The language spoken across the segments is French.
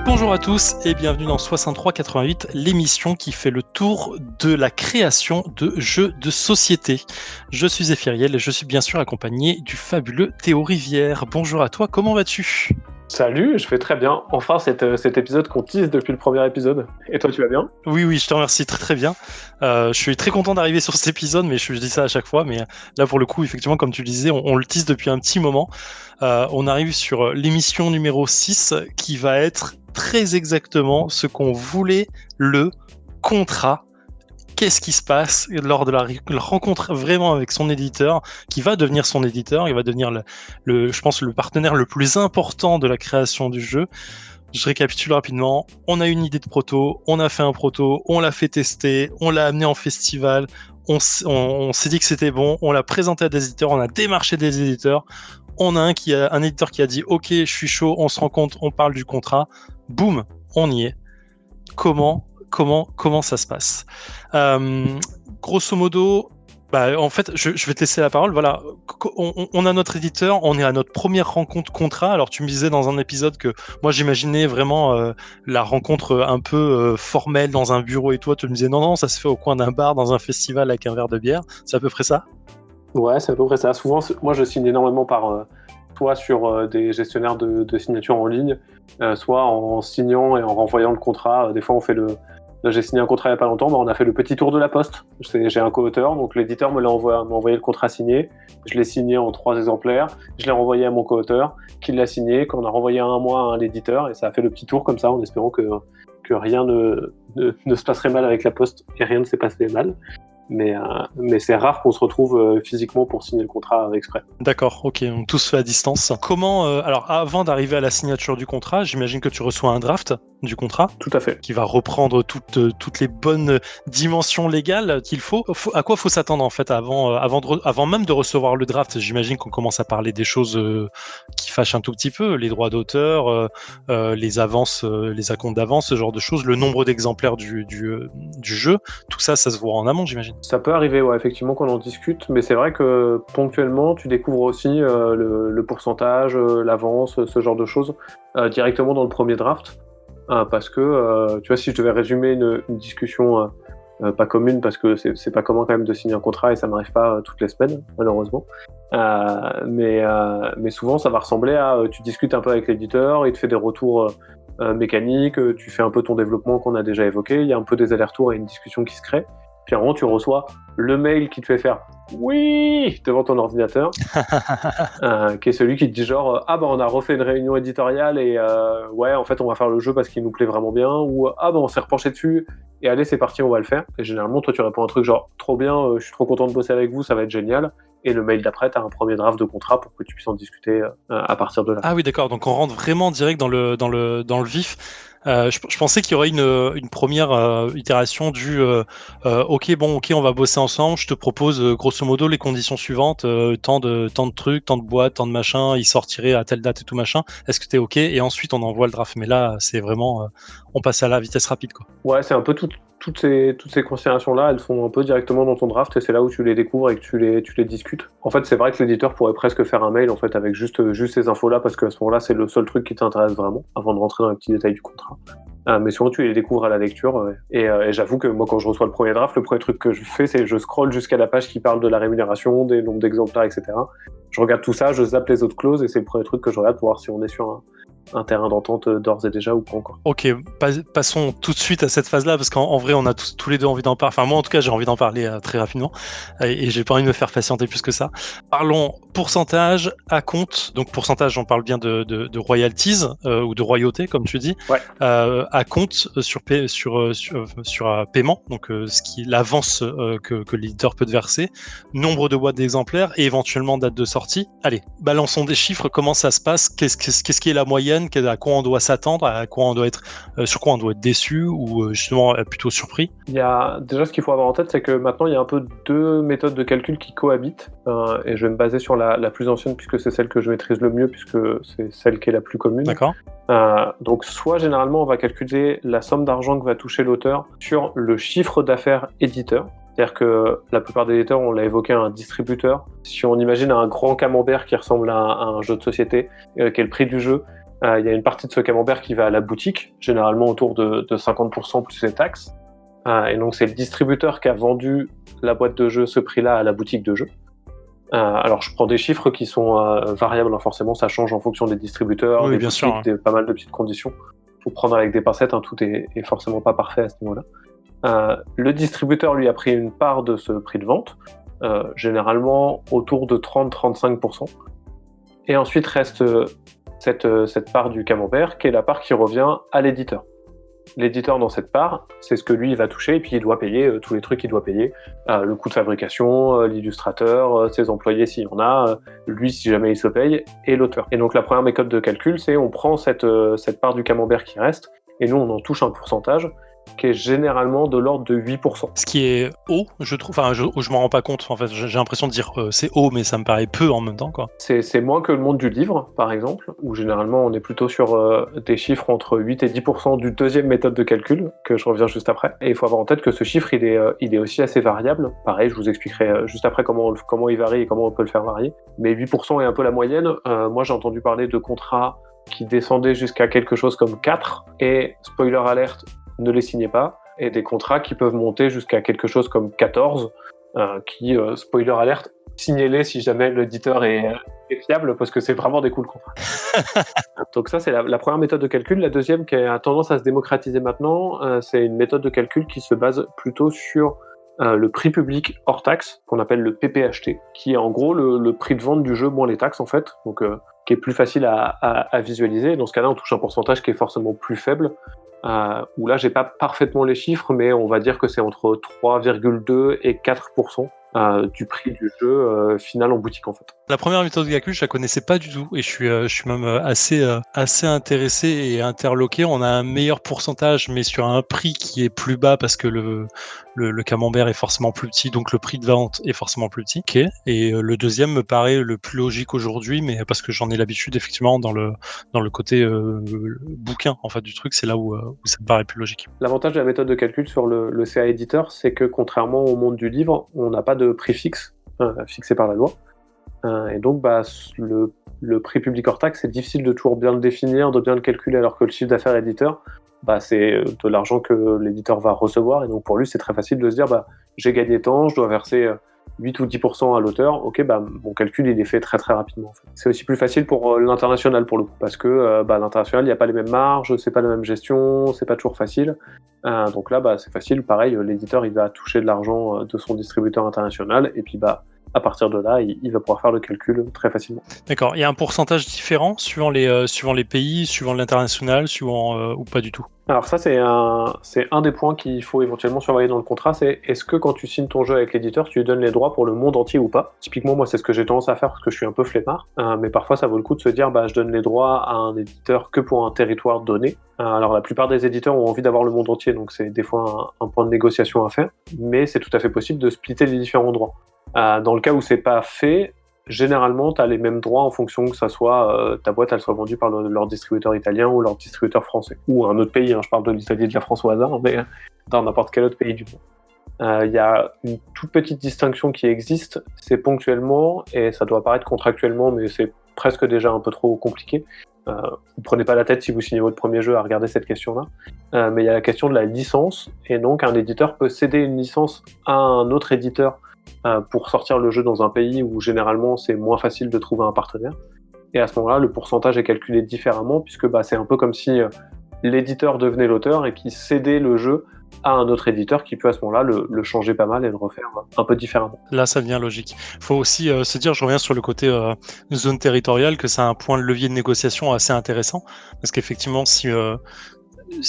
Bonjour à tous et bienvenue dans 6388, l'émission qui fait le tour de la création de jeux de société. Je suis Zéphiriel et je suis bien sûr accompagné du fabuleux Théo Rivière. Bonjour à toi, comment vas-tu ? Salut, je vais très bien. Enfin, cet épisode qu'on tease depuis le premier épisode. Et toi, tu vas bien ? Oui, je te remercie très très bien. Je suis très content d'arriver sur cet épisode, mais je dis ça à chaque fois. Mais là, pour le coup, effectivement, comme tu le disais, on le tease depuis un petit moment. On arrive sur l'émission numéro 6 qui va être très exactement ce qu'on voulait, le contrat. Qu'est-ce qui se passe lors de la rencontre vraiment avec son éditeur, qui va devenir son éditeur, il va devenir je pense, le partenaire le plus important de la création du jeu. Je récapitule rapidement. On a une idée de proto, on a fait un proto, on l'a fait tester, on l'a amené en festival, on s'est dit que c'était bon, on l'a présenté à des éditeurs, on a démarché des éditeurs. On a un éditeur qui a dit « Ok, je suis chaud, on se rend compte, on parle du contrat. » Boum, on y est. Comment ça se passe ? Grosso modo, en fait, je vais te laisser la parole. Voilà, on a notre éditeur, on est à notre première rencontre contrat. Alors, tu me disais dans un épisode que moi, j'imaginais vraiment la rencontre un peu formelle dans un bureau et toi, tu me disais non, ça se fait au coin d'un bar, dans un festival avec un verre de bière. C'est à peu près ça ? Ouais, c'est à peu près ça. Souvent, moi, je signe énormément soit sur des gestionnaires de signatures en ligne, soit en signant et en renvoyant le contrat. Des fois, Là, j'ai signé un contrat il n'y a pas longtemps, on a fait le petit tour de la poste. J'ai un co-auteur, donc l'éditeur m'a envoyé le contrat signé. Je l'ai signé en 3 exemplaires. Je l'ai renvoyé à mon co-auteur, qui l'a signé, qu'on a renvoyé un mois à l'éditeur, et ça a fait le petit tour comme ça, en espérant que rien ne se passerait mal avec la poste, et rien ne s'est passé mal. Mais c'est rare qu'on se retrouve physiquement pour signer le contrat exprès. D'accord, ok, donc tout se fait à distance. Comment, alors avant d'arriver à la signature du contrat, j'imagine que tu reçois un draft du contrat. Tout à fait. Qui va reprendre toutes les bonnes dimensions légales qu'il faut. À quoi faut s'attendre en fait avant même de recevoir le draft ? J'imagine qu'on commence à parler des choses qui fâchent un tout petit peu, les droits d'auteur, les avances, les acomptes d'avance, ce genre de choses, le nombre d'exemplaires du jeu, tout ça, ça se voit en amont, j'imagine. Ça peut arriver, ouais, effectivement, qu'on en discute, mais c'est vrai que ponctuellement, tu découvres aussi le pourcentage, l'avance, ce genre de choses, directement dans le premier draft. Parce que, tu vois, si je devais résumer une discussion pas commune, parce que c'est pas commun quand même de signer un contrat et ça m'arrive pas toutes les semaines, malheureusement. Mais souvent, ça va ressembler à tu discutes un peu avec l'éditeur, il te fait des retours mécaniques, tu fais un peu ton développement qu'on a déjà évoqué, il y a un peu des allers-retours et une discussion qui se crée. Puis à un moment, tu reçois le mail qui te fait faire oui devant ton ordinateur, qui est celui qui te dit genre on a refait une réunion éditoriale et ouais, en fait on va faire le jeu parce qu'il nous plaît vraiment bien, ou on s'est repenché dessus et allez, c'est parti, on va le faire. Et généralement, toi tu réponds un truc genre trop bien, je suis trop content de bosser avec vous, ça va être génial. Et le mail d'après, t'as un premier draft de contrat pour que tu puisses en discuter à partir de là. Ah oui, d'accord, donc on rentre vraiment direct dans le vif. Je pensais qu'il y aurait une première itération du ok, on va bosser ensemble, je te propose grosso modo les conditions suivantes, tant de trucs, tant de boîtes, tant de machins, il sortirait à telle date et tout machin, est-ce que t'es ok ? Et ensuite on envoie le draft. Mais là, c'est vraiment, on passe à la vitesse rapide, quoi. Ouais, c'est un peu toutes ces considérations-là, elles sont un peu directement dans ton draft et c'est là où tu les découvres et que tu les discutes. En fait, c'est vrai que l'éditeur pourrait presque faire un mail en fait avec juste ces infos-là parce qu'à ce moment-là, c'est le seul truc qui t'intéresse vraiment avant de rentrer dans les petits détails du contrat. Mais souvent, tu les découvres à la lecture et j'avoue que moi, quand je reçois le premier draft, le premier truc que je fais, c'est je scrolle jusqu'à la page qui parle de la rémunération, des nombres d'exemplaires, etc. Je regarde tout ça, je zappe les autres clauses et c'est le premier truc que je regarde pour voir si on est sur un terrain d'entente d'ores et déjà ou pas encore. Ok, passons tout de suite à cette phase-là, parce qu'en vrai, on a tous les deux envie d'en parler. Enfin, moi, en tout cas, j'ai envie d'en parler très rapidement, et j'ai pas envie de me faire patienter plus que ça. Parlons pourcentage à compte. Donc, pourcentage, j'en parle bien de royalties, ou de royauté, comme tu dis. Ouais. À compte sur paiement, donc l'avance que l'éditeur peut te verser, nombre de boîtes d'exemplaires et éventuellement date de sortie. Allez, balançons des chiffres, comment ça se passe, qu'est-ce qui est la moyenne, à quoi on doit s'attendre, à quoi on doit être, sur quoi on doit être déçu ou justement plutôt surpris. Il y a déjà ce qu'il faut avoir en tête, c'est que maintenant il y a un peu 2 méthodes de calcul qui cohabitent et je vais me baser sur la plus ancienne puisque c'est celle que je maîtrise le mieux puisque c'est celle qui est la plus commune. D'accord. Donc soit généralement on va calculer la somme d'argent que va toucher l'auteur sur le chiffre d'affaires éditeur. C'est-à-dire que la plupart des éditeurs, on l'a évoqué, un distributeur. Si on imagine un grand camembert qui ressemble à un jeu de société, qui est le prix du jeu, Il y a une partie de ce camembert qui va à la boutique, généralement autour de 50% plus les taxes. Et donc, c'est le distributeur qui a vendu la boîte de jeu ce prix-là à la boutique de jeu. Alors, je prends des chiffres qui sont variables, hein, forcément, ça change en fonction des distributeurs, Oui, des bien boutiques, sûr, ouais. pas mal de petites conditions. Faut prendre avec des pincettes, hein, tout est forcément pas parfait à ce niveau-là. Le distributeur, lui, a pris une part de ce prix de vente, généralement autour de 30-35%. Et ensuite reste cette part du camembert, qui est la part qui revient à l'éditeur. L'éditeur, dans cette part, c'est ce que lui il va toucher, et puis il doit payer tous les trucs qu'il doit payer, le coût de fabrication, l'illustrateur, ses employés s'il y en a, lui si jamais il se paye, et l'auteur. Et donc la première méthode de calcul, c'est on prend cette part du camembert qui reste, et nous on en touche un pourcentage qui est généralement de l'ordre de 8%. Ce qui est haut, je trouve, enfin, je m'en rends pas compte. En fait, j'ai l'impression de dire c'est haut, mais ça me paraît peu en même temps, quoi. C'est moins que le monde du livre, par exemple, où généralement on est plutôt sur des chiffres entre 8 et 10% du deuxième méthode de calcul, que je reviens juste après. Et il faut avoir en tête que ce chiffre, il est aussi assez variable. Pareil, je vous expliquerai juste après comment il varie et comment on peut le faire varier. Mais 8% est un peu la moyenne. Moi, j'ai entendu parler de contrats qui descendaient jusqu'à quelque chose comme 4, et spoiler alerte, ne les signez pas, et des contrats qui peuvent monter jusqu'à quelque chose comme 14, spoiler alerte, signez-les si jamais l'éditeur est fiable, parce que c'est vraiment des cool contrats. Donc ça, c'est la première méthode de calcul. La deuxième, qui a tendance à se démocratiser maintenant, c'est une méthode de calcul qui se base plutôt sur le prix public hors taxe, qu'on appelle le PPHT, qui est en gros le prix de vente du jeu moins les taxes, en fait, donc qui est plus facile à visualiser. Dans ce cas-là, on touche un pourcentage qui est forcément plus faible, où là, j'ai pas parfaitement les chiffres, mais on va dire que c'est entre 3,2 et 4% du prix du jeu final en boutique, en fait. La première méthode de calcul, je la connaissais pas du tout, et je suis même assez intéressé et interloqué. On a un meilleur pourcentage, mais sur un prix qui est plus bas parce que le camembert est forcément plus petit, donc le prix de vente est forcément plus petit. Ok. Et le deuxième me paraît le plus logique aujourd'hui, mais parce que j'en ai l'habitude effectivement dans le côté bouquin en fait du truc, c'est là où ça me paraît plus logique. L'avantage de la méthode de calcul sur le CA éditeur, c'est que contrairement au monde du livre, on n'a pas de prix fixe fixé par la loi. Et donc, le prix public hors taxe, c'est difficile de toujours bien le définir, de bien le calculer, alors que le chiffre d'affaires éditeur, c'est de l'argent que l'éditeur va recevoir. Et donc, pour lui, c'est très facile de se dire, j'ai gagné tant, je dois verser 8 ou 10% à l'auteur. Ok, mon calcul, il est fait très très rapidement. En fait. C'est aussi plus facile pour l'international, pour le coup, parce que l'international, il n'y a pas les mêmes marges, c'est pas la même gestion, c'est pas toujours facile. Donc là, c'est facile. Pareil, l'éditeur, il va toucher de l'argent de son distributeur international, et puis à partir de là, il va pouvoir faire le calcul très facilement. D'accord. Il y a un pourcentage différent suivant les pays, suivant l'international, ou pas du tout? Alors ça, c'est un des points qu'il faut éventuellement surveiller dans le contrat, c'est est-ce que quand tu signes ton jeu avec l'éditeur, tu lui donnes les droits pour le monde entier ou pas? Typiquement, moi, c'est ce que j'ai tendance à faire parce que je suis un peu flemmard, mais parfois, ça vaut le coup de se dire, je donne les droits à un éditeur que pour un territoire donné. Alors la plupart des éditeurs ont envie d'avoir le monde entier, donc c'est des fois un point de négociation à faire, mais c'est tout à fait possible de splitter les différents droits. Dans le cas où c'est pas fait, généralement, tu as les mêmes droits en fonction que ça soit ta boîte, elle soit vendue par leur distributeur italien ou leur distributeur français. Ou un autre pays, je parle de l'Italie et de la France au hasard, mais dans n'importe quel autre pays du monde. Il y a une toute petite distinction qui existe, c'est ponctuellement, et ça doit paraître contractuellement, mais c'est presque déjà un peu trop compliqué. Vous prenez pas la tête si vous signez votre premier jeu à regarder cette question-là. Mais il y a la question de la licence, et donc un éditeur peut céder une licence à un autre éditeur pour sortir le jeu dans un pays où généralement c'est moins facile de trouver un partenaire. Et à ce moment-là, le pourcentage est calculé différemment, puisque c'est un peu comme si l'éditeur devenait l'auteur et qui cédait le jeu à un autre éditeur qui peut à ce moment-là le changer pas mal et le refaire un peu différemment. Là, ça devient logique. Il faut aussi se dire, je reviens sur le côté zone territoriale, que c'est un point de levier de négociation assez intéressant, parce qu'effectivement,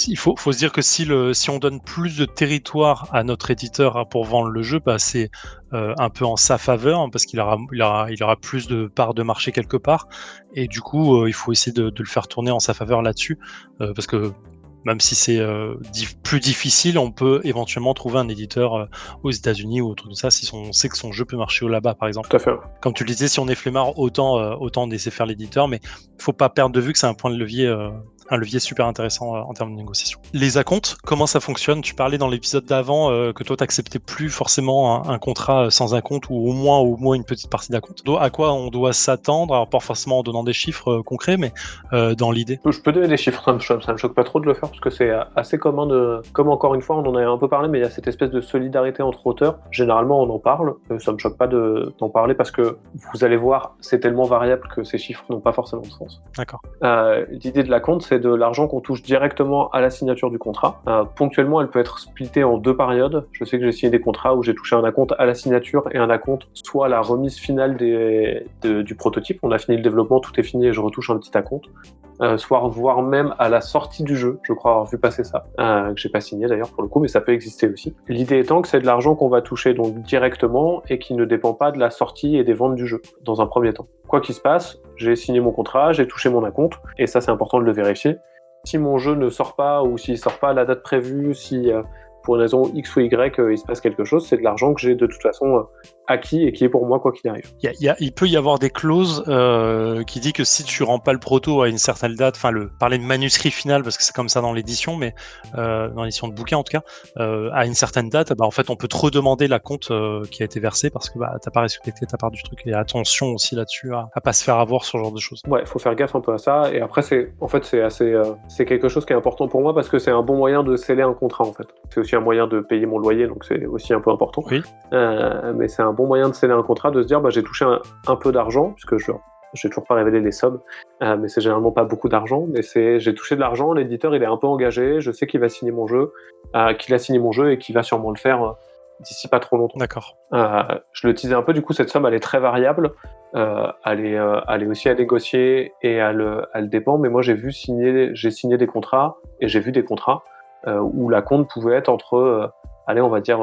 il faut se dire que si on donne plus de territoire à notre éditeur pour vendre le jeu, c'est un peu en sa faveur, parce qu'il aura plus de parts de marché quelque part, et du coup il faut essayer de le faire tourner en sa faveur là-dessus, parce que même si c'est plus difficile, on peut éventuellement trouver un éditeur aux États-Unis ou autre de ça, si on sait que son jeu peut marcher là-bas, par exemple. Tout à fait. Comme tu le disais, si on est flemmard, autant laisser faire l'éditeur, mais il faut pas perdre de vue que c'est un point de levier un levier super intéressant en termes de négociation. Les acomptes, comment ça fonctionne? Tu parlais dans l'épisode d'avant que toi, tu n'acceptais plus forcément un contrat sans acompte ou au moins une petite partie d'acompte. À quoi on doit s'attendre? Alors, pas forcément en donnant des chiffres concrets, mais dans l'idée. Je peux donner des chiffres, ça me choque pas trop de le faire parce que c'est assez commun comme encore une fois, on en a un peu parlé, mais il y a cette espèce de solidarité entre auteurs. Généralement, on en parle. Ça me choque pas d'en parler parce que vous allez voir, c'est tellement variable que ces chiffres n'ont pas forcément de sens. D'accord. L'idée de l'acompte, c'est de l'argent qu'on touche directement à la signature du contrat. Ponctuellement, elle peut être splittée en 2 périodes. Je sais que j'ai signé des contrats où j'ai touché un acompte à la signature et un acompte soit à la remise finale du prototype. On a fini le développement, tout est fini et je retouche un petit acompte. Soit voire même à la sortie du jeu, je crois avoir vu passer ça, que j'ai pas signé d'ailleurs pour le coup, mais ça peut exister aussi. L'idée étant que c'est de l'argent qu'on va toucher donc directement et qui ne dépend pas de la sortie et des ventes du jeu, dans un premier temps. Quoi qu'il se passe, j'ai signé mon contrat, j'ai touché mon acompte, et ça c'est important de le vérifier. Si mon jeu ne sort pas, ou s'il sort pas à la date prévue, si pour une raison X ou Y, il se passe quelque chose, c'est de l'argent que j'ai de toute façon acquis et qui est pour moi quoi qu'il arrive. Il peut y avoir des clauses qui dit que si tu rends pas le proto à une certaine date, enfin parler de manuscrit final parce que c'est comme ça dans l'édition, mais dans l'édition de bouquin en tout cas, à une certaine date, en fait on peut te redemander la compte qui a été versée parce que t'as pas respecté ta part du truc. Et attention aussi là-dessus à pas se faire avoir sur ce genre de choses. Ouais, faut faire gaffe un peu à ça. Et après c'est quelque chose qui est important pour moi parce que c'est un bon moyen de sceller un contrat en fait. C'est aussi un moyen de payer mon loyer, donc c'est aussi un peu important. Oui. Mais c'est un bon moyen de sceller un contrat, de se dire j'ai touché un peu d'argent, puisque j'ai toujours pas révélé les sommes, mais c'est généralement pas beaucoup d'argent, mais j'ai touché de l'argent, l'éditeur il est un peu engagé, je sais qu'il va signer mon jeu, qu'il a signé mon jeu et qu'il va sûrement le faire d'ici pas trop longtemps. D'accord. Je le teasais un peu, du coup cette somme elle est très variable, elle est aussi à négocier et elle dépend, mais moi j'ai signé des contrats, et j'ai vu des contrats où l'acompte pouvait être entre, allez on va dire,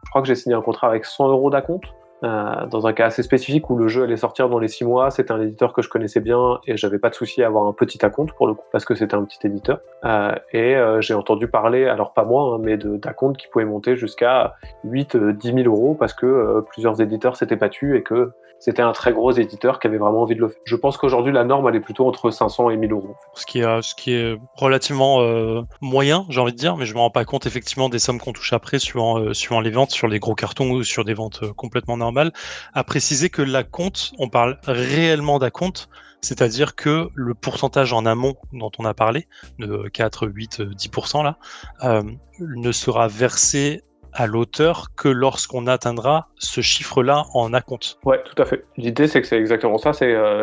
je crois que j'ai signé un contrat avec 100 € d'acompte, dans un cas assez spécifique où le jeu allait sortir dans les 6 mois, c'était un éditeur que je connaissais bien et j'avais pas de souci à avoir un petit acompte pour le coup, parce que c'était un petit éditeur. J'ai entendu parler, alors pas moi, hein, mais d'acomptes qui pouvaient monter jusqu'à 8-10 000 € parce que plusieurs éditeurs s'étaient battus et que c'était un très gros éditeur qui avait vraiment envie de le faire. Je pense qu'aujourd'hui, la norme, elle est plutôt entre 500 et 1000 €. Ce qui est relativement moyen, j'ai envie de dire, mais je me rends pas compte effectivement des sommes qu'on touche après, suivant les ventes, sur les gros cartons ou sur des ventes complètement normales. À préciser que l'acompte, on parle réellement d'acompte, c'est-à-dire que le pourcentage en amont dont on a parlé, de 4, 8, 10% là, ne sera versé à l'auteur que lorsqu'on atteindra ce chiffre-là en acompte. Ouais, tout à fait. L'idée, c'est que c'est exactement ça.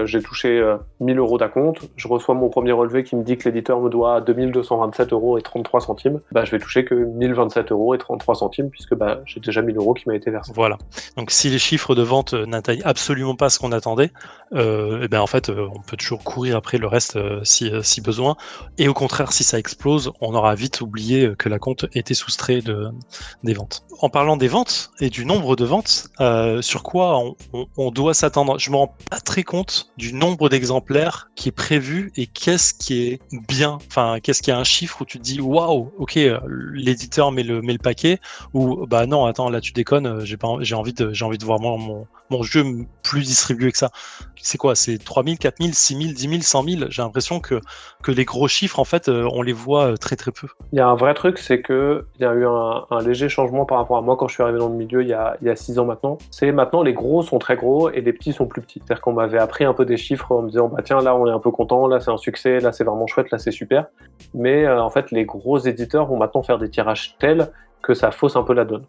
J'ai touché 1000 € d'acompte, je reçois mon premier relevé qui me dit que l'éditeur me doit 2227 € et 33 centimes. Je vais toucher que 1027 € et 33 centimes puisque j'ai déjà 1000 € qui m'a été versé. Voilà. Donc si les chiffres de vente n'atteignent absolument pas ce qu'on attendait, en fait, on peut toujours courir après le reste si besoin. Et au contraire, si ça explose, on aura vite oublié que l'acompte était soustrait des ventes. En parlant des ventes et du nombre de ventes, sur quoi on doit s'attendre? Je me rends pas très compte du nombre d'exemplaires qui est prévu et qu'est-ce qui est bien. Enfin, qu'est-ce qui est un chiffre où tu te dis waouh, ok, l'éditeur met le paquet, ou non, attends, là tu déconnes, j'ai envie de voir mon jeu plus distribué que ça. C'est quoi? C'est 3000, 4000, 6000, 10 000, 100 000? J'ai l'impression que les gros chiffres, en fait, on les voit très très peu. Il y a un vrai truc, c'est qu'il y a eu un léger changement par rapport à moi quand je suis arrivé dans le milieu il y a 6 ans maintenant. C'est maintenant les gros sont très gros et les petits sont plus petits. C'est-à-dire qu'on m'avait appris un peu des chiffres en me disant tiens, là on est un peu content, là c'est un succès, là c'est vraiment chouette, là c'est super. Mais en fait les gros éditeurs vont maintenant faire des tirages tels que ça fausse un peu la donne.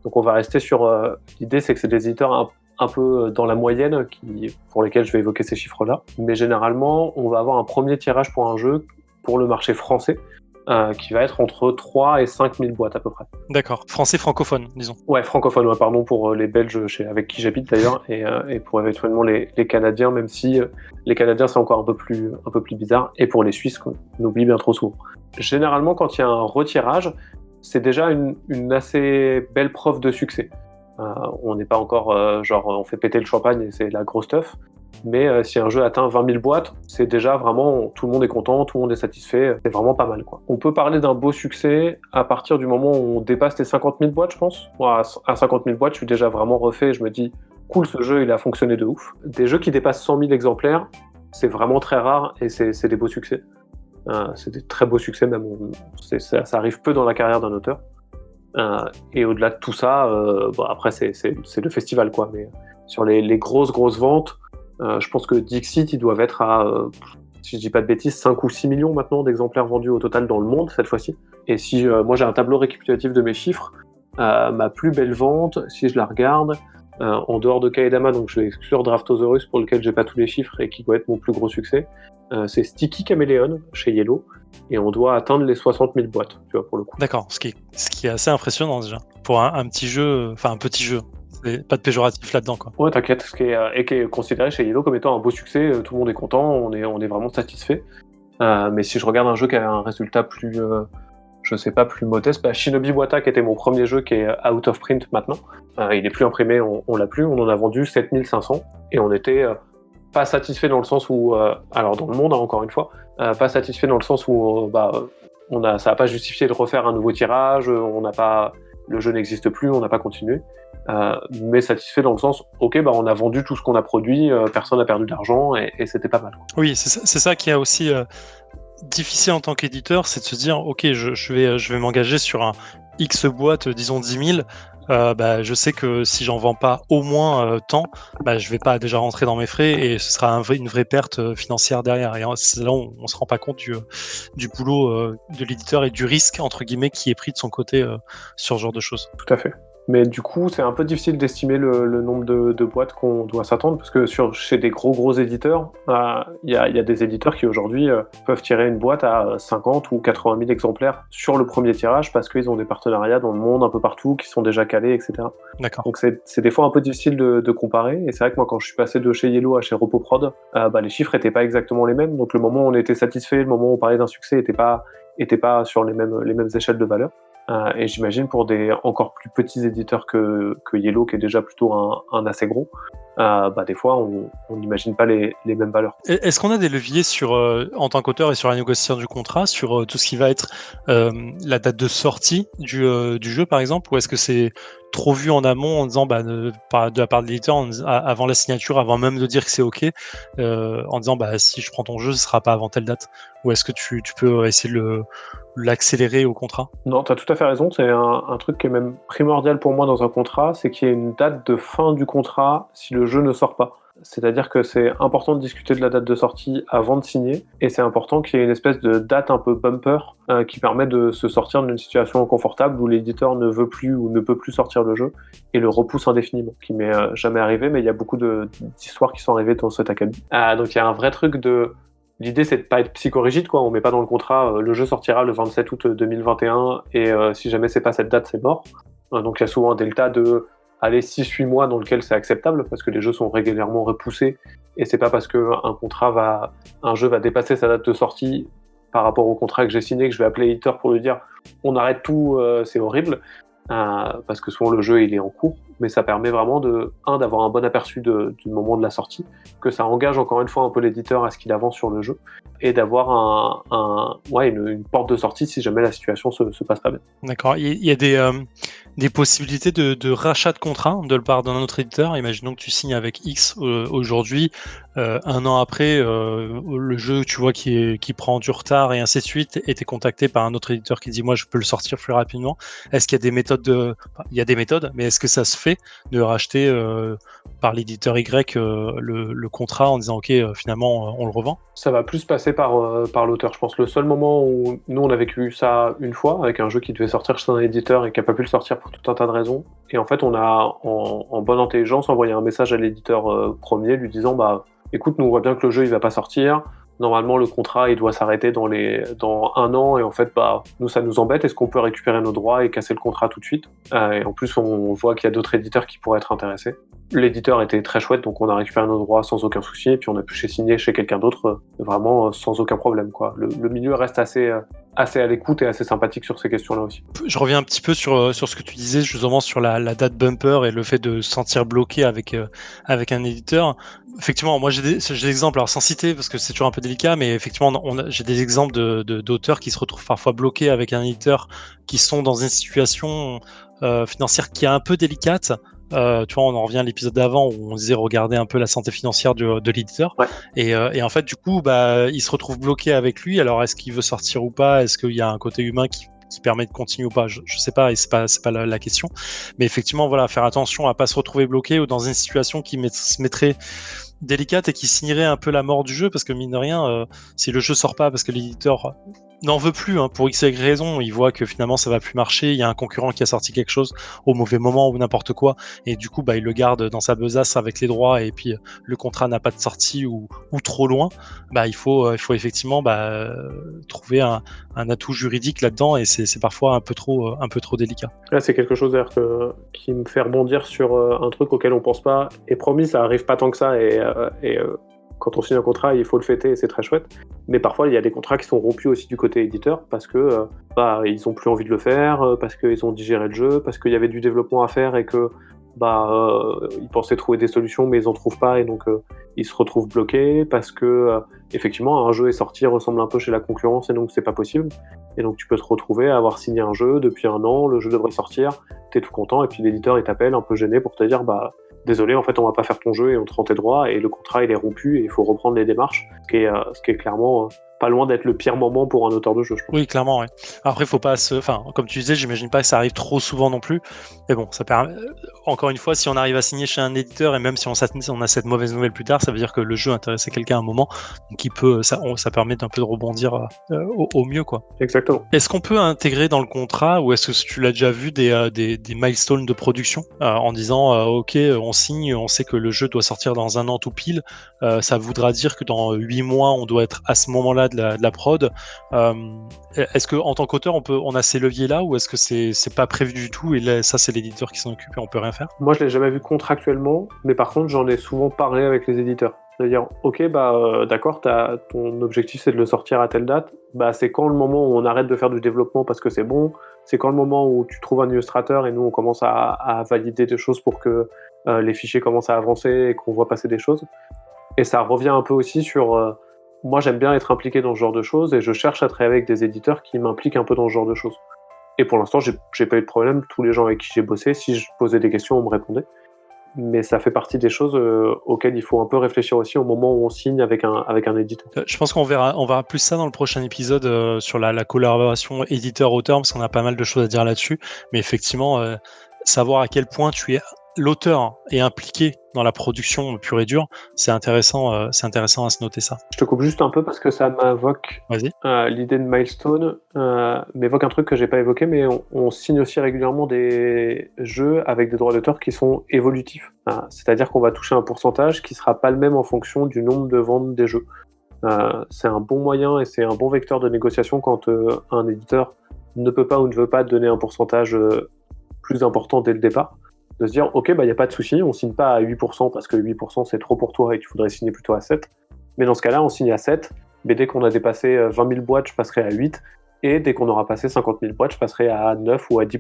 Donc on va rester sur l'idée, c'est que c'est des éditeurs un peu dans la moyenne pour lesquels je vais évoquer ces chiffres-là. Mais généralement, on va avoir un premier tirage pour un jeu pour le marché français qui va être entre 3 et 5 000 boîtes à peu près. D'accord. Français francophone, disons. Ouais, francophone, ouais, pardon, pour les Belges avec qui j'habite d'ailleurs, et pour éventuellement les Canadiens, même si les Canadiens c'est encore un peu plus bizarre, et pour les Suisses qu'on oublie bien trop souvent. Généralement, quand il y a un retirage, c'est déjà une assez belle preuve de succès. On n'est pas encore on fait péter le champagne et c'est la grosse stuff, mais si un jeu atteint 20 000 boîtes, c'est déjà vraiment, tout le monde est content, tout le monde est satisfait, c'est vraiment pas mal, quoi. On peut parler d'un beau succès à partir du moment où on dépasse les 50 000 boîtes, je pense. Moi, à 50 000 boîtes, je suis déjà vraiment refait et je me dis cool, ce jeu il a fonctionné de ouf. Des jeux qui dépassent 100 000 exemplaires, c'est vraiment très rare et c'est des beaux succès. C'est des très beaux succès, même ça arrive peu dans la carrière d'un auteur. Et au-delà de tout ça, après c'est le festival, quoi. Mais sur les grosses ventes, je pense que Dixit, ils doivent être à, si je dis pas de bêtises, 5 ou 6 millions maintenant d'exemplaires vendus au total dans le monde cette fois-ci. Et si moi j'ai un tableau récapitulatif de mes chiffres, ma plus belle vente, si je la regarde, en dehors de Kaedama, donc je vais exclure Draftosaurus pour lequel j'ai pas tous les chiffres et qui doit être mon plus gros succès, c'est Sticky Chameleon chez Yellow, et on doit atteindre les 60 000 boîtes, tu vois, pour le coup. D'accord, ce qui est assez impressionnant déjà. Pour un petit jeu, enfin un petit jeu, pas de péjoratif là-dedans, quoi. Ouais, t'inquiète, et qui est considéré chez Yellow comme étant un beau succès, tout le monde est content, on est vraiment satisfait. Mais si je regarde un jeu qui a un résultat plus, je sais pas, plus modeste, Shinobi Wata, qui était mon premier jeu, qui est out of print maintenant, il est plus imprimé, on l'a plus, on en a vendu 7500, et on était pas satisfait dans le sens où, alors dans le monde, hein, encore une fois, pas satisfait dans le sens où ça n'a pas justifié de refaire un nouveau tirage, le jeu n'existe plus, on n'a pas continué. Mais satisfait dans le sens, ok, on a vendu tout ce qu'on a produit, personne n'a perdu d'argent, et c'était pas mal. Oui, c'est ça qui est aussi difficile en tant qu'éditeur, c'est de se dire, ok, je vais m'engager sur un X boîte, disons 10 000. Je sais que si j'en vends pas au moins tant, je vais pas déjà rentrer dans mes frais et ce sera une vraie perte financière derrière. Et c'est là où on se rend pas compte du boulot de l'éditeur et du risque entre guillemets qui est pris de son côté sur ce genre de choses. Tout à fait. Mais du coup, c'est un peu difficile d'estimer le nombre de boîtes qu'on doit s'attendre, parce que chez des gros éditeurs, il y a des éditeurs qui aujourd'hui peuvent tirer une boîte à 50 ou 80 000 exemplaires sur le premier tirage, parce qu'ils ont des partenariats dans le monde un peu partout, qui sont déjà calés, etc. D'accord. Donc c'est des fois un peu difficile de comparer, et c'est vrai que moi, quand je suis passé de chez Yellow à chez Repoprod, les chiffres n'étaient pas exactement les mêmes, donc le moment où on était satisfait, le moment où on parlait d'un succès n'était pas sur les mêmes échelles de valeur. Et j'imagine pour des encore plus petits éditeurs que Yellow, qui est déjà plutôt un assez gros, des fois on n'imagine pas les mêmes valeurs. Est-ce qu'on a des leviers en tant qu'auteur et sur la négociation du contrat, sur tout ce qui va être la date de sortie du jeu par exemple, ou est-ce que c'est trop vu en amont en disant de la part de l'éditeur avant la signature, avant même de dire que c'est ok, en disant si je prends ton jeu, ce sera pas avant telle date, ou est-ce que tu peux essayer de l'accélérer au contrat? Non, tu as tout à fait raison, c'est un truc qui est même primordial pour moi dans un contrat, c'est qu'il y ait une date de fin du contrat si le jeu ne sort pas. C'est-à-dire que c'est important de discuter de la date de sortie avant de signer, et c'est important qu'il y ait une espèce de date un peu bumper qui permet de se sortir d'une situation inconfortable où l'éditeur ne veut plus ou ne peut plus sortir le jeu et le repousse indéfiniment, qui m'est jamais arrivé, mais il y a beaucoup d'histoires qui sont arrivées dans cet acabit. Donc il y a un vrai truc de... L'idée, c'est de pas être psychorigide, quoi. On met pas dans le contrat le jeu sortira le 27 août 2021 et si jamais c'est pas cette date, c'est mort. Donc il y a souvent un delta de 6-8 mois dans lequel c'est acceptable, parce que les jeux sont régulièrement repoussés, et c'est pas parce un jeu va dépasser sa date de sortie par rapport au contrat que j'ai signé que je vais appeler l'éditeur pour lui dire on arrête tout, c'est horrible. Parce que souvent le jeu il est en cours, mais ça permet vraiment d'avoir un bon aperçu du moment de la sortie, que ça engage encore une fois un peu l'éditeur à ce qu'il avance sur le jeu, et d'avoir une porte de sortie si jamais la situation se passe pas bien. D'accord. Il y a des possibilités de rachat de contrat de la part d'un autre éditeur. Imaginons que tu signes avec X aujourd'hui, un an après, le jeu, tu vois, qui prend du retard et ainsi de suite, et t'es contacté par un autre éditeur qui dit moi je peux le sortir plus rapidement. Est-ce qu'il y a des méthodes il y a des méthodes, mais est-ce que ça se fait de racheter par l'éditeur Y le contrat en disant ok, finalement on le revend? Ça va plus passer par l'auteur, je pense. Le seul moment où nous on a vécu ça une fois avec un jeu qui devait sortir chez un éditeur et qui a pas pu le sortir pour tout un tas de raisons, et en fait on a en bonne intelligence envoyé un message à l'éditeur premier lui disant écoute, nous on voit bien que le jeu il va pas sortir, normalement le contrat il doit s'arrêter dans un an, et en fait nous ça nous embête, est-ce qu'on peut récupérer nos droits et casser le contrat tout de suite? Et en plus on voit qu'il y a d'autres éditeurs qui pourraient être intéressés. L'éditeur était très chouette, donc on a récupéré nos droits sans aucun souci, et puis on a pu signer chez quelqu'un d'autre vraiment sans aucun problème, quoi. Le milieu reste assez à l'écoute et assez sympathique sur ces questions-là aussi. Je reviens un petit peu sur ce que tu disais justement sur la date bumper et le fait de se sentir bloqué avec un éditeur. Effectivement, moi j'ai des exemples, alors sans citer parce que c'est toujours un peu délicat, mais effectivement j'ai des exemples d'auteurs qui se retrouvent parfois bloqués avec un éditeur, qui sont dans une situation financière qui est un peu délicate. Tu vois, on en revient à l'épisode d'avant où on disait regarder un peu la santé financière de l'éditeur. Ouais. Et en fait, du coup, il se retrouve bloqué avec lui. Alors, est-ce qu'il veut sortir ou pas? Est-ce qu'il y a un côté humain qui permet de continuer ou pas? Je sais pas, et c'est pas la question. Mais effectivement, voilà, faire attention à pas se retrouver bloqué ou dans une situation qui se mettrait délicate et qui signerait un peu la mort du jeu, parce que mine de rien, si le jeu sort pas parce que l'éditeur n'en veut plus, hein, pour X, Y raison, il voit que finalement ça va plus marcher, il y a un concurrent qui a sorti quelque chose au mauvais moment ou n'importe quoi, et du coup il le garde dans sa besace avec les droits, et puis le contrat n'a pas de sortie ou trop loin, il faut effectivement trouver un atout juridique là-dedans, et c'est parfois un peu trop délicat. Là, c'est quelque chose d'ailleurs qui me fait rebondir sur un truc auquel on pense pas, et promis, ça arrive pas tant que ça, et quand on signe un contrat, il faut le fêter et c'est très chouette. Mais parfois, il y a des contrats qui sont rompus aussi du côté éditeur parce que ils ont plus envie de le faire, parce qu'ils ont digéré le jeu, parce qu'il y avait du développement à faire et que ils pensaient trouver des solutions mais ils en trouvent pas et donc ils se retrouvent bloqués parce que effectivement un jeu est sorti, ressemble un peu chez la concurrence et donc c'est pas possible. Et donc tu peux te retrouver à avoir signé un jeu depuis 1 an, le jeu devrait sortir, t'es tout content et puis l'éditeur il t'appelle un peu gêné pour te dire désolé, en fait, on va pas faire ton jeu et on te rend tes droits, et le contrat, il est rompu, et il faut reprendre les démarches, ce qui est clairement pas loin d'être le pire moment pour un auteur de jeu, je pense. Oui, clairement, ouais. Après, faut pas comme tu disais, j'imagine pas que ça arrive trop souvent non plus, mais bon, ça permet... Encore une fois, si on arrive à signer chez un éditeur, et même si on a cette mauvaise nouvelle plus tard, ça veut dire que le jeu intéressait quelqu'un à un moment, donc ça permet d'un peu de rebondir au mieux, quoi. Exactement. Est-ce qu'on peut intégrer dans le contrat, ou est-ce que tu l'as déjà vu, des milestones de production en disant ok, on signe, on sait que le jeu doit sortir dans 1 an tout pile, ça voudra dire que dans 8 mois on doit être à ce moment-là de la prod. Est-ce que en tant qu'auteur on a ces leviers là, ou est-ce que c'est pas prévu du tout et là, ça c'est l'éditeur qui s'en occupe et on peut rien faire? Moi, je l'ai jamais vu contractuellement, mais par contre, j'en ai souvent parlé avec les éditeurs. C'est-à-dire, ok, d'accord, ton objectif c'est de le sortir à telle date. C'est quand le moment où on arrête de faire du développement parce que c'est bon. C'est quand le moment où tu trouves un illustrateur et nous on commence à valider des choses pour que les fichiers commencent à avancer et qu'on voit passer des choses. Et ça revient un peu aussi sur moi, j'aime bien être impliqué dans ce genre de choses et je cherche à travailler avec des éditeurs qui m'impliquent un peu dans ce genre de choses. Et pour l'instant, j'ai pas eu de problème. Tous les gens avec qui j'ai bossé, si je posais des questions, on me répondait. Mais ça fait partie des choses auxquelles il faut un peu réfléchir aussi au moment où on signe avec un éditeur. Je pense qu'on verra plus ça dans le prochain épisode sur la collaboration éditeur-auteur, parce qu'on a pas mal de choses à dire là-dessus. Mais effectivement, savoir à quel point l'auteur est impliqué dans la production pure et dure, c'est intéressant à se noter ça. Je te coupe juste un peu parce que ça m'invoque l'idée de milestone, m'évoque un truc que j'ai pas évoqué, mais on signe aussi régulièrement des jeux avec des droits d'auteur qui sont évolutifs. C'est-à-dire qu'on va toucher un pourcentage qui sera pas le même en fonction du nombre de ventes des jeux. C'est un bon moyen et c'est un bon vecteur de négociation quand un éditeur ne peut pas ou ne veut pas donner un pourcentage plus important dès le départ. De se dire, ok, il n'y a pas de souci, on signe pas à 8% parce que 8% c'est trop pour toi et tu voudrais signer plutôt à 7. Mais dans ce cas-là, on signe à 7, mais dès qu'on a dépassé 20 000 boîtes, je passerai à 8, et dès qu'on aura passé 50 000 boîtes, je passerai à 9 ou à 10%.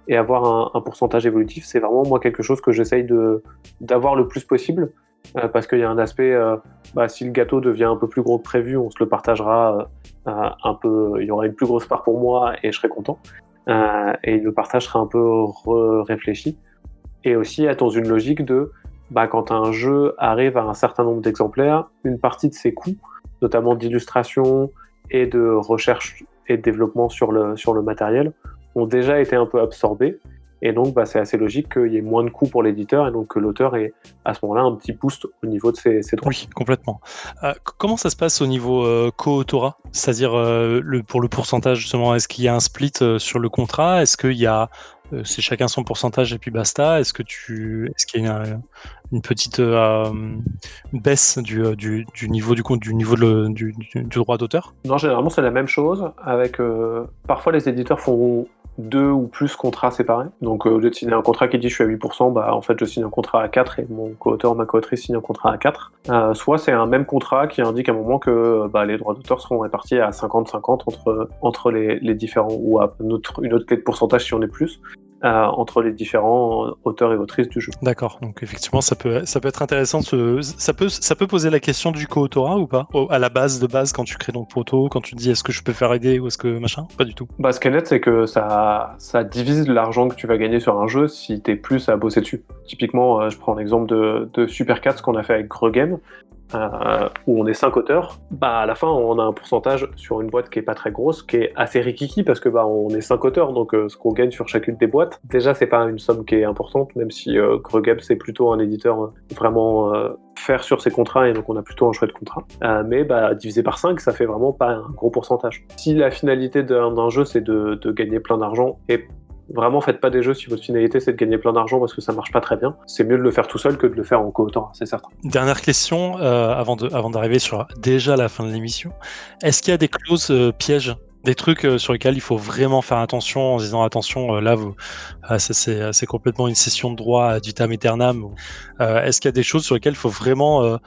Et avoir un pourcentage évolutif, c'est vraiment moi quelque chose que j'essaye d'avoir le plus possible, parce qu'il y a un aspect, si le gâteau devient un peu plus gros que prévu, on se le partagera un peu, il y aura une plus grosse part pour moi et je serai content. Et le partage sera un peu réfléchi. Et aussi être dans une logique de quand un jeu arrive à un certain nombre d'exemplaires, une partie de ses coûts, notamment d'illustration et de recherche et de développement sur le matériel, ont déjà été un peu absorbés. Et donc, c'est assez logique qu'il y ait moins de coûts pour l'éditeur et donc que l'auteur ait à ce moment-là un petit boost au niveau de ses droits. Oui, complètement. Comment ça se passe au niveau co-autorat? C'est-à-dire pour le pourcentage, justement, est-ce qu'il y a un split sur le contrat? Est-ce qu'il y a c'est chacun son pourcentage et puis basta? Est-ce qu'il y a une petite baisse du niveau du droit d'auteur? Non, généralement c'est la même chose. Avec parfois les éditeurs font 2 ou plus contrats séparés. Donc au lieu de signer un contrat qui dit je suis à 8%, en fait je signe un contrat à 4 et mon co-auteur ou ma co-autrice signe un contrat à 4. Soit c'est un même contrat qui indique à un moment que les droits d'auteur seront répartis à 50-50 entre les différents, ou à une autre clé de pourcentage si on est plus. entre les différents auteurs et autrices du jeu. D'accord, donc effectivement ça peut être intéressant, ça peut poser la question du co-autorat ou pas, à la base quand tu crées ton proto, quand tu te dis est-ce que je peux faire aider ou est-ce que machin, pas du tout. Ce qui est net, c'est que ça divise l'argent que tu vas gagner sur un jeu si t'es plus à bosser dessus. Typiquement, je prends l'exemple de Super Cats qu'on a fait avec Gregame, où on est 5 auteurs. À la fin, on a un pourcentage sur une boîte qui est pas très grosse, qui est assez rikiki parce que on est 5 auteurs, donc ce qu'on gagne sur chacune des boîtes, déjà c'est pas une somme qui est importante, même si Gregame c'est plutôt un éditeur vraiment faire sur ses contrats, et donc on a plutôt un chouette contrat. Mais divisé par 5, ça fait vraiment pas un gros pourcentage. Si la finalité d'un jeu c'est de gagner plein d'argent, et vraiment, faites pas des jeux si votre finalité c'est de gagner plein d'argent parce que ça marche pas très bien. C'est mieux de le faire tout seul que de le faire en co-autorat, c'est certain. Dernière question, avant d'arriver sur déjà la fin de l'émission. Est-ce qu'il y a des clauses pièges, des trucs sur lesquels il faut vraiment faire attention en se disant attention, là, c'est complètement une cession de droit ad vitam aeternam. Est-ce qu'il y a des choses sur lesquelles il faut vraiment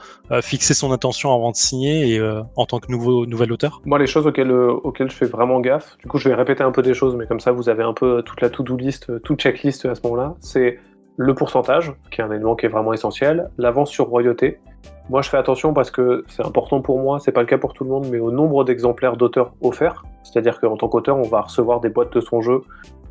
fixer son intention avant de signer et en tant que nouvel auteur? Moi, les choses auxquelles je fais vraiment gaffe, du coup, je vais répéter un peu des choses, mais comme ça, vous avez un peu toute la to-do list, toute checklist à ce moment-là. C'est le pourcentage, qui est un élément qui est vraiment essentiel, l'avance sur royauté. Moi, je fais attention parce que c'est important pour moi, c'est pas le cas pour tout le monde, mais au nombre d'exemplaires d'auteurs offerts. C'est-à-dire qu'en tant qu'auteur, on va recevoir des boîtes de son jeu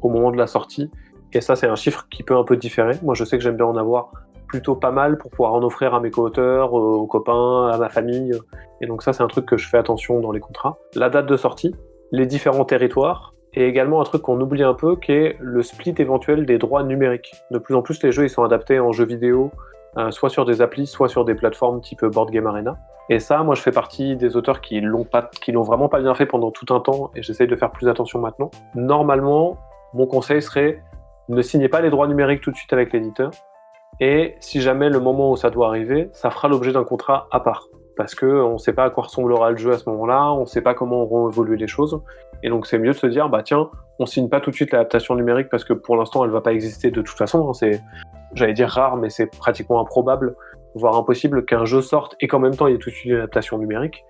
au moment de la sortie. Et ça, c'est un chiffre qui peut un peu différer. Moi, je sais que j'aime bien en avoir plutôt pas mal pour pouvoir en offrir à mes co-auteurs, aux copains, à ma famille. Et donc ça, c'est un truc que je fais attention dans les contrats. La date de sortie, les différents territoires, et également un truc qu'on oublie un peu, qui est le split éventuel des droits numériques. De plus en plus, les jeux ils sont adaptés en jeux vidéo, soit sur des applis, soit sur des plateformes type Board Game Arena. Et ça, moi, je fais partie des auteurs qui l'ont vraiment pas bien fait pendant tout un temps, et j'essaye de faire plus attention maintenant. Normalement, mon conseil serait ne signez pas les droits numériques tout de suite avec l'éditeur, et si jamais le moment où ça doit arriver, ça fera l'objet d'un contrat à part. Parce qu'on ne sait pas à quoi ressemblera le jeu à ce moment-là, on ne sait pas comment auront évolué les choses, et donc c'est mieux de se dire, tiens, on signe pas tout de suite l'adaptation numérique parce que pour l'instant elle va pas exister de toute façon, c'est, j'allais dire rare, mais c'est pratiquement improbable, voire impossible qu'un jeu sorte et qu'en même temps il y ait tout de suite une adaptation numérique.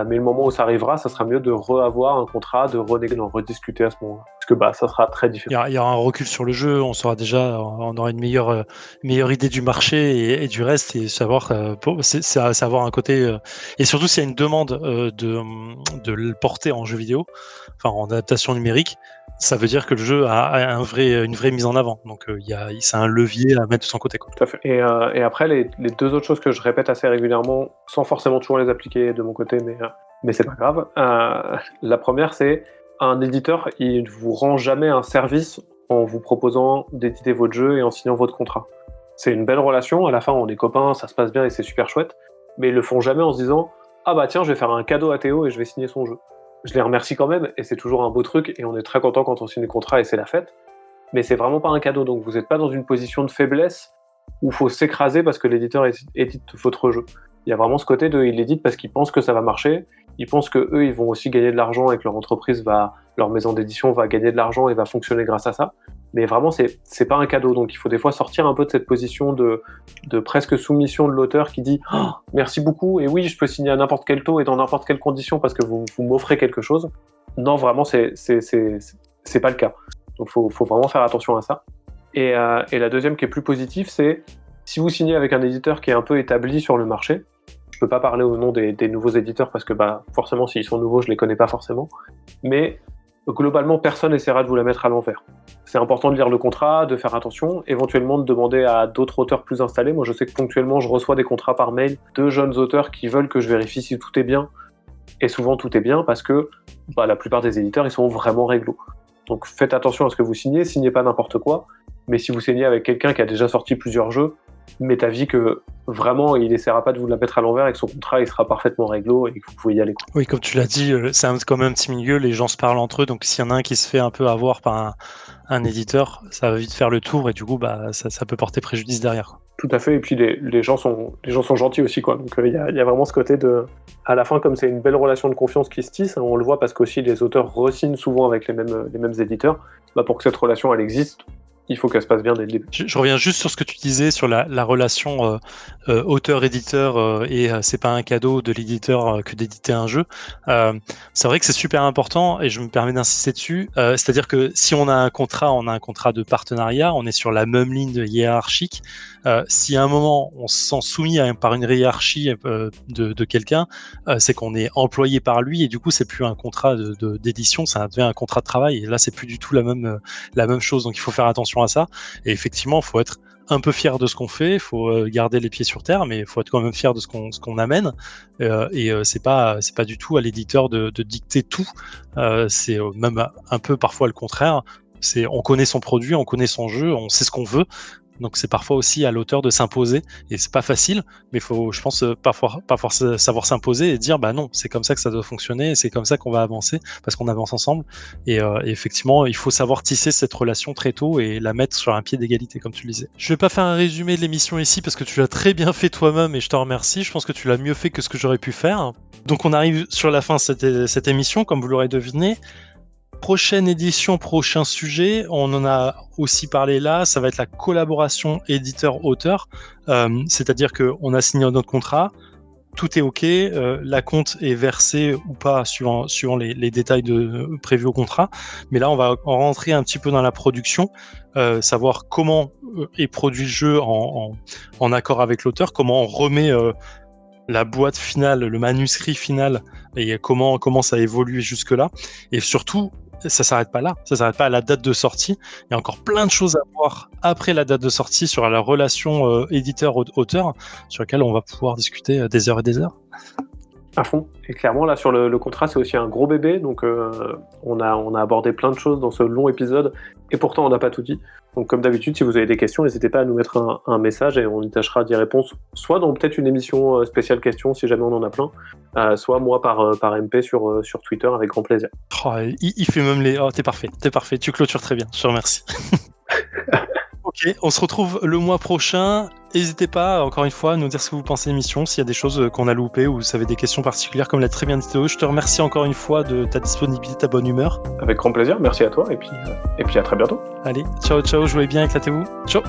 Mais le moment où ça arrivera, ça sera mieux de reavoir un contrat, de rediscuter à ce moment-là. Parce que ça sera très différent. Il y aura un recul sur le jeu, on aura une meilleure idée du marché et du reste, et savoir, c'est avoir un côté, et surtout s'il y a une demande de le porter en jeu vidéo, enfin en adaptation numérique, ça veut dire que le jeu a une vraie mise en avant. Donc c'est un levier à mettre de son côté, quoi. Tout à fait. Et après, les deux autres choses que je répète assez régulièrement, sans forcément toujours les appliquer de mon côté, mais c'est pas grave. La première, c'est un éditeur, il vous rend jamais un service en vous proposant d'éditer votre jeu et en signant votre contrat. C'est une belle relation, à la fin on est copains, ça se passe bien et c'est super chouette, mais ils le font jamais en se disant « Ah tiens, je vais faire un cadeau à Théo et je vais signer son jeu ». Je les remercie quand même, et c'est toujours un beau truc, et on est très content quand on signe le contrat et c'est la fête, mais c'est vraiment pas un cadeau, donc vous n'êtes pas dans une position de faiblesse où il faut s'écraser parce que l'éditeur édite votre jeu. Il y a vraiment ce côté de il l'édite parce qu'il pense que ça va marcher, ils pensent que eux ils vont aussi gagner de l'argent et que leur entreprise leur maison d'édition va gagner de l'argent et va fonctionner grâce à ça. Mais vraiment c'est pas un cadeau, donc il faut des fois sortir un peu de cette position de presque soumission de l'auteur qui dit oh, merci beaucoup et oui je peux signer à n'importe quel taux et dans n'importe quelle condition parce que vous m'offrez quelque chose. Non vraiment c'est pas le cas. Donc faut vraiment faire attention à ça. Et la deuxième qui est plus positive, c'est si vous signez avec un éditeur qui est un peu établi sur le marché. Je peux pas parler au nom des nouveaux éditeurs parce que forcément s'ils sont nouveaux je les connais pas forcément, mais globalement personne essaiera de vous la mettre à l'envers. C'est important de lire le contrat, de faire attention, éventuellement de demander à d'autres auteurs plus installés. Moi je sais que ponctuellement je reçois des contrats par mail de jeunes auteurs qui veulent que je vérifie si tout est bien, et souvent tout est bien parce que la plupart des éditeurs ils sont vraiment réglo. Donc faites attention à ce que vous signez pas n'importe quoi, mais si vous signez avec quelqu'un qui a déjà sorti plusieurs jeux, m'est avis que vraiment il essaiera pas de vous la mettre à l'envers et que son contrat il sera parfaitement réglo et que vous pouvez y aller, quoi. Oui, comme tu l'as dit, c'est quand même un petit milieu, les gens se parlent entre eux, donc s'il y en a un qui se fait un peu avoir par un éditeur, ça va vite faire le tour et du coup ça peut porter préjudice derrière, quoi. Tout à fait, et puis les gens sont gentils aussi, quoi. Donc il y a vraiment ce côté de, à la fin, comme c'est une belle relation de confiance qui se tisse, on le voit parce qu'aussi les auteurs re-signent souvent avec les mêmes éditeurs, pour que cette relation elle existe, il faut qu'elle se passe bien dès le début. Je reviens juste sur ce que tu disais sur la relation auteur-éditeur et c'est pas un cadeau de l'éditeur que d'éditer un jeu. C'est vrai que c'est super important et je me permets d'insister dessus. C'est-à-dire que si on a un contrat de partenariat, on est sur la même ligne hiérarchique. Si à un moment on se sent soumis par une hiérarchie de quelqu'un, c'est qu'on est employé par lui et du coup c'est plus un contrat d'édition, ça devient un contrat de travail et là c'est plus du tout la même chose. Donc il faut faire attention à ça. Et effectivement, il faut être un peu fier de ce qu'on fait, il faut garder les pieds sur terre, mais il faut être quand même fier de ce qu'on amène. C'est pas du tout à l'éditeur de dicter tout. C'est même un peu parfois le contraire. On connaît son produit, on connaît son jeu, on sait ce qu'on veut. Donc c'est parfois aussi à l'auteur de s'imposer et c'est pas facile, mais il faut, je pense, parfois savoir s'imposer et dire bah non, c'est comme ça que ça doit fonctionner, et c'est comme ça qu'on va avancer parce qu'on avance ensemble. Et effectivement, il faut savoir tisser cette relation très tôt et la mettre sur un pied d'égalité, comme tu le disais. Je vais pas faire un résumé de l'émission ici parce que tu l'as très bien fait toi-même et je te remercie. Je pense que tu l'as mieux fait que ce que j'aurais pu faire. Donc on arrive sur la fin de cette émission, comme vous l'aurez deviné. Prochaine édition, prochain sujet, on en a aussi parlé là, ça va être la collaboration éditeur-auteur, c'est-à-dire qu'on a signé notre contrat, tout est OK, la compte est versée ou pas suivant les détails prévus au contrat, mais là on va rentrer un petit peu dans la production, savoir comment est produit le jeu en accord avec l'auteur, comment on remet la boîte finale, le manuscrit final, et comment ça évolue jusque-là, et surtout ça s'arrête pas là, ça s'arrête pas à la date de sortie. Il y a encore plein de choses à voir après la date de sortie sur la relation éditeur-auteur, sur laquelle on va pouvoir discuter des heures et des heures. À fond. Et clairement, là, sur le contrat, c'est aussi un gros bébé. Donc, on a abordé plein de choses dans ce long épisode. Et pourtant, on n'a pas tout dit. Donc, comme d'habitude, si vous avez des questions, n'hésitez pas à nous mettre un message et on y tâchera d'y répondre. Soit dans peut-être une émission spéciale questions, si jamais on en a plein. Soit moi par MP sur Twitter, avec grand plaisir. Oh, il fait même les... Oh, t'es parfait. Tu clôtures très bien. Je te remercie. Ok, on se retrouve le mois prochain. N'hésitez pas, encore une fois, à nous dire ce que vous pensez de l'émission, s'il y a des choses qu'on a loupées ou vous avez des questions particulières, comme l'a très bien dit Théo. Je te remercie encore une fois de ta disponibilité, ta bonne humeur. Avec grand plaisir, merci à toi et puis à très bientôt. Allez, ciao, jouez bien, éclatez-vous. Ciao.